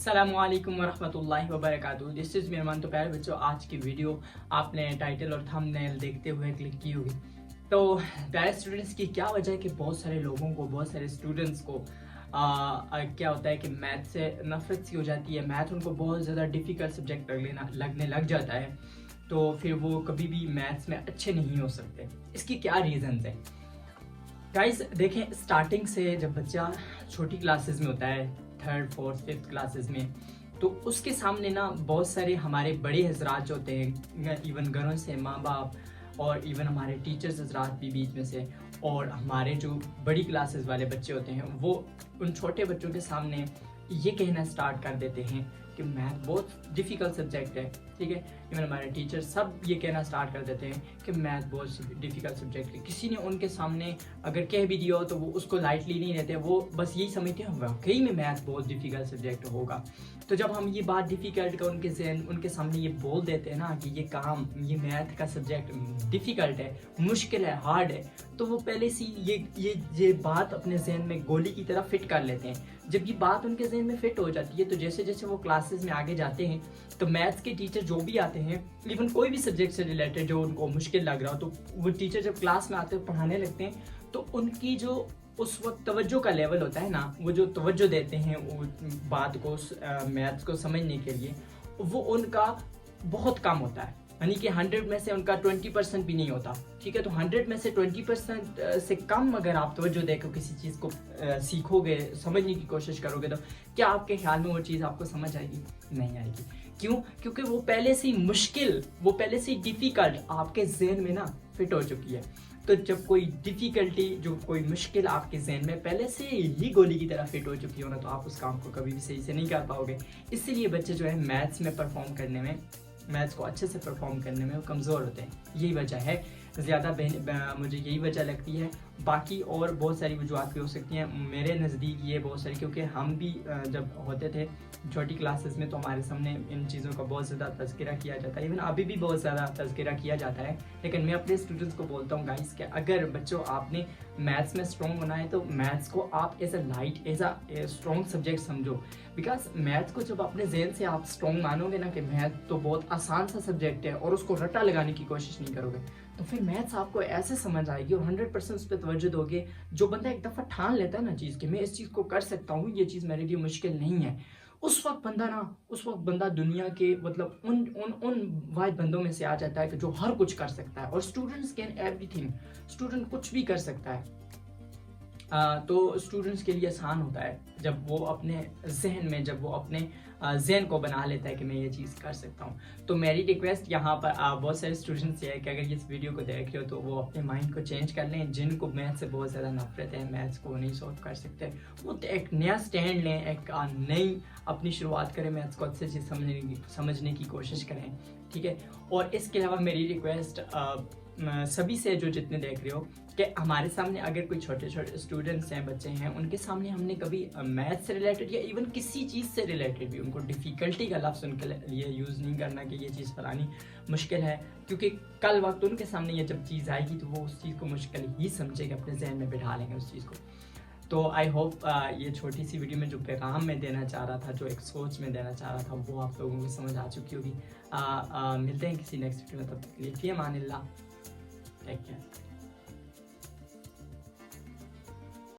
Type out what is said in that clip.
अस्सलामु अलैकुम वरहमतुल्लाहि वबरकातुहू। दिस इज़ मेहमान। तो प्यारे बच्चों, आज की वीडियो आपने टाइटल और थंबनेल देखते हुए क्लिक की होगी। तो प्यारे स्टूडेंट्स की क्या वजह है कि बहुत सारे लोगों को, बहुत सारे स्टूडेंट्स को क्या होता है कि मैथ से नफरत सी हो जाती है। मैथ उनको बहुत ज़्यादा डिफ़िकल्ट सब्जेक्ट लगने लग जाता है, तो फिर वो कभी भी मैथ्स में अच्छे नहीं हो सकते। इसकी क्या रीज़न्स हैं गाइस? देखें, स्टार्टिंग से जब बच्चा छोटी क्लासेस में होता है, थर्ड फोर्थ फिफ्थ क्लासेस में, तो उसके सामने ना बहुत सारे हमारे बड़े हजरात जो होते हैं, इवन घरों से माँ बाप और इवन हमारे टीचर्स हजरात भी बीच में से, और हमारे जो बड़ी क्लासेस वाले बच्चे होते हैं, वो उन छोटे बच्चों के सामने ये कहना स्टार्ट कर देते हैं कि मैथ बहुत डिफ़िकल्ट सब्जेक्ट है। ठीक है, इवन हमारे टीचर सब ये कहना स्टार्ट कर देते हैं कि मैथ बहुत डिफ़िकल्ट सब्जेक्ट है। किसी ने उनके सामने अगर कह भी दिया हो तो वो उसको लाइटली नहीं लेते, वो बस यही समझते हैं वाकई में मैथ बहुत डिफ़िकल्ट सब्जेक्ट होगा। तो जब हम ये बात डिफ़िकल्ट का उनके सामने ये बोल देते हैं ना कि ये मैथ का सब्जेक्ट डिफ़िकल्ट है, मुश्किल है, हार्ड है, तो वो पहले से ये बात अपने जहन में गोली की तरह फिट कर लेते हैं। जब ये बात उनके जहन में फिट हो जाती है, तो जैसे जैसे वो क्लासेस में आगे जाते हैं, तो मैथ्स के टीचर जो भी आते हैं, इवन कोई भी सब्जेक्ट से रिलेटेड जो उनको मुश्किल लग रहा हो, तो वो टीचर जब क्लास में आते हैं पढ़ाने लगते हैं, तो उनकी जो उस वक्त तवज्जो का लेवल होता है ना, वो जो तवज्जो देते हैं वो बात को, मैथ्स को समझने के लिए, वो उनका बहुत कम होता है। यानी कि 100 में से उनका 20% भी नहीं होता। ठीक है, तो 100 में से 20% से कम अगर आप तवज्जो देकर किसी चीज़ को सीखोगे, समझने की कोशिश करोगे, तो क्या आपके ख्याल में वो चीज़ आपको समझ आएगी? नहीं आएगी। क्यों? क्योंकि वो पहले से मुश्किल, वो पहले से डिफ़िकल्ट आपके जहन में ना फिट हो चुकी है। तो जब कोई डिफ़िकल्टी, जो कोई मुश्किल आपके जहन में पहले से ही गोली की तरह फिट हो चुकी हो ना, तो आप उस काम को कभी भी सही से नहीं कर पाओगे। इसीलिए बच्चे जो है मैथ्स में परफॉर्म करने में, मैथ्स को अच्छे से परफॉर्म करने में वो कमज़ोर होते हैं। यही वजह है, ज़्यादा मुझे यही वजह लगती है। बाकी और बहुत सारी वजूहत भी हो सकती हैं। मेरे नज़दीक ये बहुत सारी, क्योंकि हम भी जब होते थे छोटी क्लासेस में, तो हमारे सामने इन चीज़ों का बहुत ज़्यादा तज़किरा किया जाता है। इवन अभी भी बहुत ज़्यादा तज़किरा किया जाता है। लेकिन मैं अपने स्टूडेंट्स को बोलता हूँ गाइस कि अगर बच्चों आपने मैथ्स में स्ट्रॉन्ग होना है, तो मैथ्स को आप एज अ स्ट्रॉन्ग सब्जेक्ट समझो। बिकॉज मैथ्स को जब अपने जहन से आप स्ट्रॉन्ग मानोगे ना कि मैथ तो बहुत आसान सा सब्जेक्ट है, और उसको रट्टा लगाने की कोशिश नहीं करोगे, तो फिर मैथ्स आपको ऐसे समझ आएगी और 100% उस पर तवज्जो दोगे। जो बंदा एक दफ़ा ठान लेता है ना चीज़ कि मैं इस चीज़ को कर सकता हूँ, ये चीज़ मेरे लिए मुश्किल नहीं है, उस वक्त बंदा दुनिया के मतलब उन वाहिद बंदों में से आ जाता है कि जो हर कुछ कर सकता है। और स्टूडेंट्स कैन एवरीथिंग, स्टूडेंट कुछ भी कर सकता है। तो स्टूडेंट्स के लिए आसान होता है जब वो अपने जहन में, जब वो अपने जहन को बना लेता है कि मैं ये चीज़ कर सकता हूँ। तो मेरी रिक्वेस्ट यहाँ पर बहुत सारे स्टूडेंट्स ये है कि अगर इस वीडियो को देख रहे हो, तो वो अपने माइंड को चेंज कर लें। जिनको मैथ से बहुत ज़्यादा नफरत है, मैथ्स को नहीं सॉल्व कर सकते, वो तो एक नया स्टैंड लें, एक नई अपनी शुरुआत करें, मैथ्स को अच्छे से समझने की कोशिश करें। ठीक है, और इसके अलावा मेरी रिक्वेस्ट सभी से, जो जितने देख रहे हो, कि हमारे सामने अगर कोई छोटे छोटे स्टूडेंट्स हैं, बच्चे हैं, उनके सामने हमने कभी मैथ से रिलेटेड या इवन किसी चीज़ से रिलेटेड भी उनको डिफ़िकल्टी का लफ्ज़ उनके लिए यूज़ नहीं करना कि ये चीज़ फलानी मुश्किल है, क्योंकि कल वक्त उनके सामने ये जब चीज़ आएगी तो वो उस चीज़ को मुश्किल ही समझेंगे, अपने जहन में बिठा लेंगे उस चीज़ को। तो आई होप ये छोटी सी वीडियो में जो पैगाम मैं देना चाह रहा था, जो एक सोच में देना चाह रहा था, वो आप लोगों को समझ आ चुकी होगी। मिलते हैं किसी नेक्स्ट वीडियो में, तब तक के लिए फ़ी अमानिल्लाह, टेक केयर।